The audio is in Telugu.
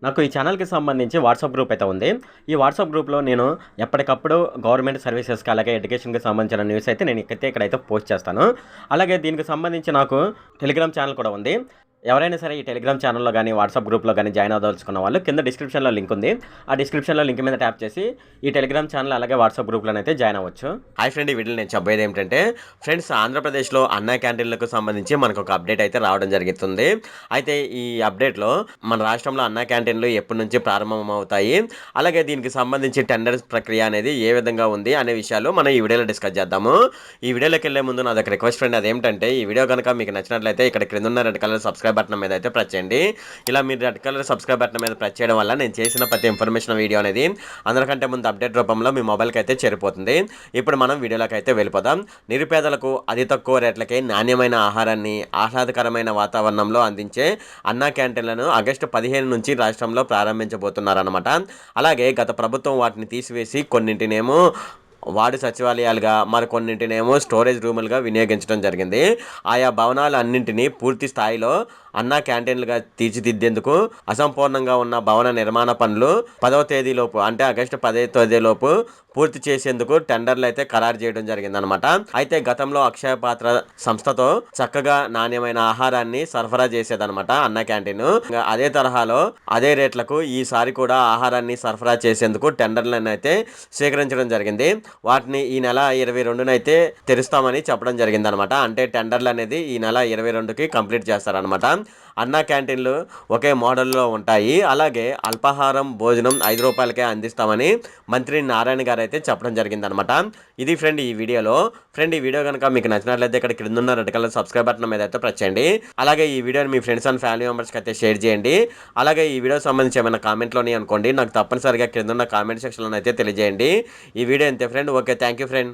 నాకు ఈ ఛానల్‌కి సంబంధించి వాట్సాప్ గ్రూప్ అయితే ఉంది. ఈ వాట్సాప్ గ్రూప్‌లో నేను ఎప్పటికప్పుడు గవర్నమెంట్ సర్వీసెస్‌కి అలాగే ఎడ్యుకేషన్‌కి సంబంధించిన న్యూస్ అయితే నేను ఇక్కడైతే పోస్ట్ చేస్తాను. అలాగే దీనికి సంబంధించి నాకు టెలిగ్రామ్ ఛానల్ కూడా ఉంది. ఎవరైనా సరే ఈ టెలిగ్రామ్ ఛానల్‌లో గాని, వాట్సాప్ గ్రూప్‌లో గాని జాయిన్ అవ్వదలుచుకున్న వాళ్ళు కింద డిస్క్రిప్షన్‌లో లింక్ ఉంది. ఆ డిస్క్రిప్షన్‌లో లింక్ మీద ట్యాప్ చేసి ఈ టెలిగ్రామ్ ఛానల్ అలాగే వాట్సాప్ గ్రూప్‌లోనైతే జాయిన్ అవ్వచ్చు. హాయ్ ఫ్రెండ్, ఈ వీడియోలో నేను చెప్పేది ఏంటంటే ఫ్రెండ్స్, ఆంధ్రప్రదేశ్‌లో అన్నా క్యాంటీన్‌లకు సంబంధించి మనకు ఒక అప్డేట్ అయితే రావడం జరుగుతుంది. అయితే ఈ అప్డేట్‌లో మన రాష్ట్రంలో అన్నా క్యాంటీన్‌లు ఎప్పటి నుంచి ప్రారంభమవుతాయి, అలాగే దీనికి సంబంధించి టెండర్స్ ప్రక్రియ అనేది ఏ విధంగా ఉంది అనే విషయాలు మనం ఈ వీడియోలో డిస్కస్ చేద్దాము. ఈ వీడియోలోకి వెళ్ళే ముందు నాదొక రిక్వెస్ట్ ఫ్రెండ్, అదేంటంటే ఈ వీడియో కనుక మీకు నచ్చినట్లయితే ఇక్కడ క్రింద ఉన్న రెడ్ కలర్ సబ్స్క్రైబ్ బటన్ మీద అయితే ప్రెస్ చేయండి. ఇలా మీరు రెడ్ కలర్ సబ్స్క్రైబ్ బటన్ మీద ప్రెస్ చేయడం వల్ల నేను చేసిన ప్రతి ఇన్ఫర్మేషన్ వీడియో అనేది అందరికంటే ముందు అప్డేట్ రూపంలో మీ మొబైల్కి అయితే చేరిపోతుంది. ఇప్పుడు మనం వీడియోలోకి అయితే వెళ్ళిపోదాం. నిరుపేదలకు అతి తక్కువ రేట్లకే నాణ్యమైన ఆహారాన్ని ఆహ్లాదకరమైన వాతావరణంలో అందించే అన్నా క్యాంటీన్లను ఆగస్టు 15 నుంచి రాష్ట్రంలో ప్రారంభించబోతున్నారన్నమాట. అలాగే గత ప్రభుత్వం వాటిని తీసివేసి కొన్నింటినేమో వార్డు సచివాలయాలుగా, మరికొన్నింటినేమో స్టోరేజ్ రూములుగా వినియోగించడం జరిగింది. ఆయా భవనాలు అన్నింటినీ పూర్తి స్థాయిలో అన్నా క్యాంటీన్లుగా తీర్చిదిద్దేందుకు అసంపూర్ణంగా ఉన్న భవన నిర్మాణ పనులు 10వ తేదీలోపు, అంటే ఆగస్టు 10వ తేదీలోపు పూర్తి చేసేందుకు టెండర్లు అయితే ఖరారు చేయడం జరిగిందనమాట. అయితే గతంలో అక్షయ పాత్ర సంస్థతో చక్కగా నాణ్యమైన ఆహారాన్ని సరఫరా చేసేదనమాట అన్నా క్యాంటీన్. అదే తరహాలో అదే రేట్లకు ఈసారి కూడా ఆహారాన్ని సరఫరా చేసేందుకు టెండర్లను అయితే స్వీకరించడం జరిగింది. వాటిని ఈ నెల 22నైతే తెరుస్తామని చెప్పడం జరిగిందనమాట. అంటే టెండర్లు అనేది ఈ నెల 22కి కంప్లీట్ చేస్తారనమాట. అన్నా క్యాంటీన్లు ఒకే మోడల్లో ఉంటాయి. అలాగే అల్పాహారం భోజనం 5 రూపాయలకే అందిస్తామని మంత్రి నారాయణ గారు అయితే చెప్పడం జరిగిందనమాట. ఇది ఫ్రెండ్ ఈ వీడియోలో. ఫ్రెండ్, ఈ వీడియో కనుక మీకు నచ్చినట్లయితే ఇక్కడ కింద ఉన్న రెడ్ కలర్ సబ్స్క్రైబ్ బటన్ మీద అయితే ప్రెస్ చేయండి. అలాగే ఈ వీడియోని మీ ఫ్రెండ్స్ అండ్ ఫ్యామిలీ మెంబర్స్కి అయితే షేర్ చేయండి. అలాగే ఈ వీడియో సంబంధించి ఏమైనా కామెంట్లోని అనుకోండి, నాకు తప్పనిసరిగా కింద ఉన్న కామెంట్ సెక్షన్లో అయితే తెలియజేయండి. ఈ వీడియో అంతే friend. Okay, thank you friend.